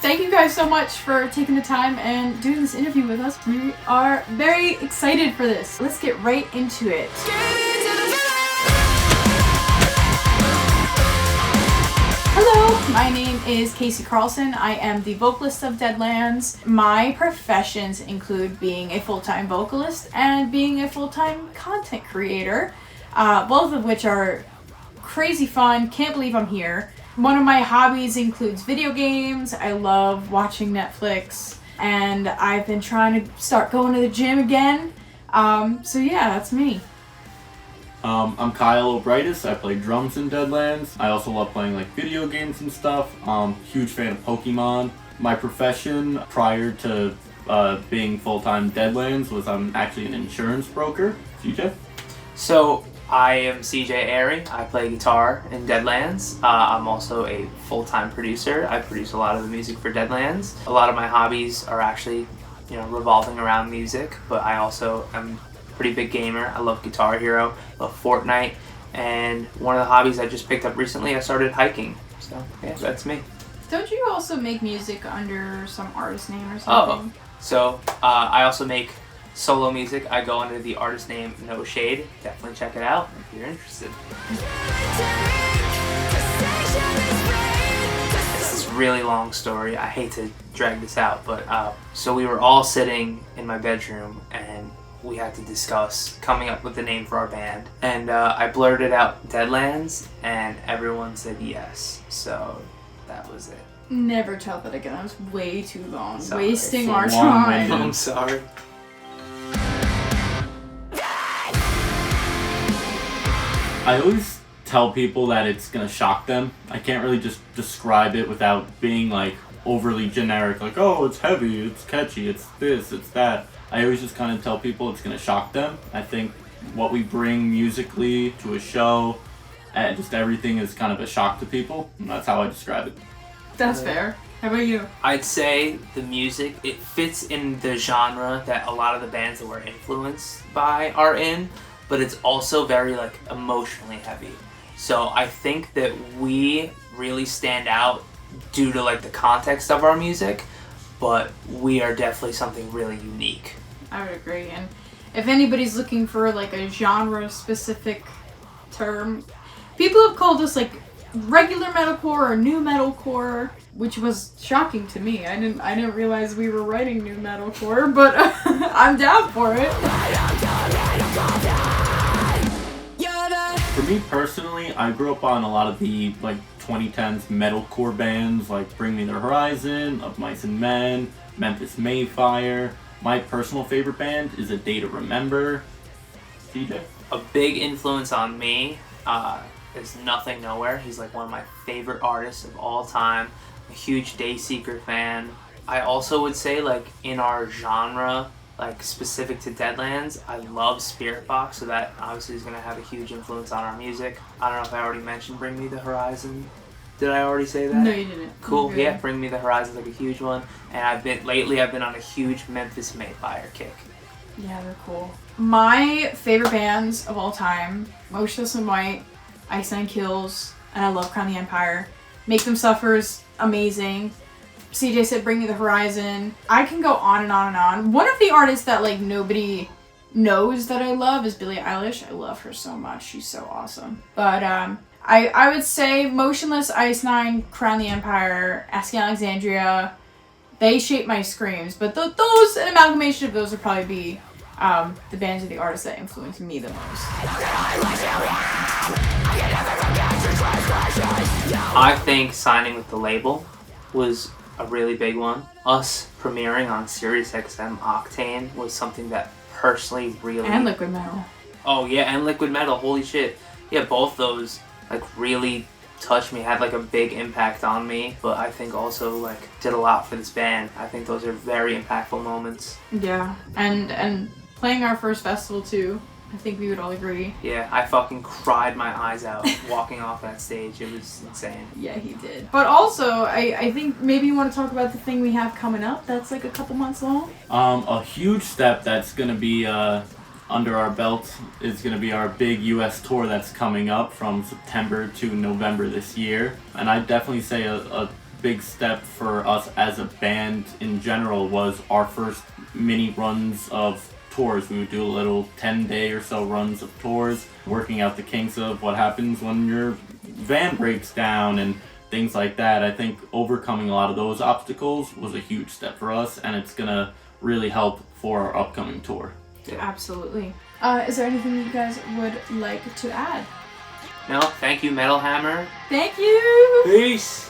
thank you guys so much for taking the time and doing this interview with us. We are very excited for this. Let's get right into it. Hello, my name is Kasey Karlsen. I am the vocalist of Deadlands. My professions include being a full-time vocalist and being a full-time content creator, both of which are crazy fun. Can't believe I'm here. One of my hobbies includes video games. I love watching Netflix, and I've been trying to start going to the gym again. So yeah, that's me. I'm Kyle O'Brightis. I play drums in Deadlands. I also love playing like video games and stuff. Huge fan of Pokemon. My profession prior to being full-time Deadlands was I'm actually an insurance broker. CJ? So I am CJ Airy. I play guitar in Deadlands. I'm also a full-time producer. I produce a lot of the music for Deadlands. A lot of my hobbies are actually, revolving around music, but I also am pretty big gamer. I love Guitar Hero, love Fortnite, and one of the hobbies I just picked up recently, I started hiking. So yeah, that's me. Don't you also make music under some artist name or something? So I also make solo music. I go under the artist name No Shade. Definitely check it out if you're interested. This is a really long story. I hate to drag this out, but so we were all sitting in my bedroom and we had to discuss coming up with the name for our band, and I blurted out Deadlands, and everyone said yes. So that was it. Never tell that again. That was way too long. Sorry. Wasting So our long-winded. time. I'm sorry. I always tell people that it's gonna shock them. I can't really just describe it without being like overly generic, like, oh, it's heavy, it's catchy, it's this, it's that. I always just kind of tell people it's gonna shock them. I think what we bring musically to a show and just everything is kind of a shock to people, and that's how I describe it. That's fair. How about you? I'd say the music, it fits in the genre that a lot of the bands that we're influenced by are in, but it's also very like emotionally heavy. So I think that we really stand out due to like the context of our music, but we are definitely something really unique. I would agree. And if anybody's looking for like a genre specific term, people have called us like regular metalcore or new metalcore, which was shocking to me. I didn't realize we were writing new metalcore, but I'm down for it. For me personally, I grew up on a lot of the like 2010s metalcore bands like Bring Me the Horizon, Of Mice and Men, Memphis Mayfire. My personal favorite band is A Day to Remember. CJ? A big influence on me is Nothing Nowhere. He's like one of my favorite artists of all time. A huge Dayseeker fan. I also would say like in our genre, like specific to Deadlands, I love Spirit Box, so that obviously is going to have a huge influence on our music. I don't know if I already mentioned Bring Me the Horizon. Did I already say that? No, you didn't. Cool. Okay. Yeah, Bring Me the Horizon is like a huge one. And I've been on a huge Memphis Mayfire kick. Yeah, they're cool. My favorite bands of all time, Motionless in White, Ice Nine Kills, and I love Crown the Empire. Make Them Suffer is amazing. CJ said Bring Me the Horizon. I can go on and on and on. One of the artists that like nobody knows that I love is Billie Eilish. I love her so much. She's so awesome. But I would say Motionless, Ice Nine, Crown the Empire, Asking Alexandria, they shape my screams. But those, an amalgamation of those would probably be the bands or the artists that influenced me the most. I think signing with the label was a really big one. Us premiering on SiriusXM Octane was something that personally really... And Liquid Metal. Oh yeah, and Liquid Metal, holy shit. Yeah, both those like really touched me, had like a big impact on me, but I think also like did a lot for this band. I think those are very impactful moments. Yeah, and playing our first festival too. I think we would all agree. Yeah, I fucking cried my eyes out walking off that stage. It was insane. Yeah, he did. But also, I think maybe you want to talk about the thing we have coming up that's like a couple months long. A huge step that's going to be under our belt is going to be our big US tour that's coming up from September to November this year. And I'd definitely say a big step for us as a band in general was our first mini runs of tours. We would do a little 10-day or so runs of tours, working out the kinks of what happens when your van breaks down and things like that. I think overcoming a lot of those obstacles was a huge step for us, and it's gonna really help for our upcoming tour. Yeah. Absolutely. Is there anything you guys would like to add? No, thank you, Metal Hammer. Thank you! Peace!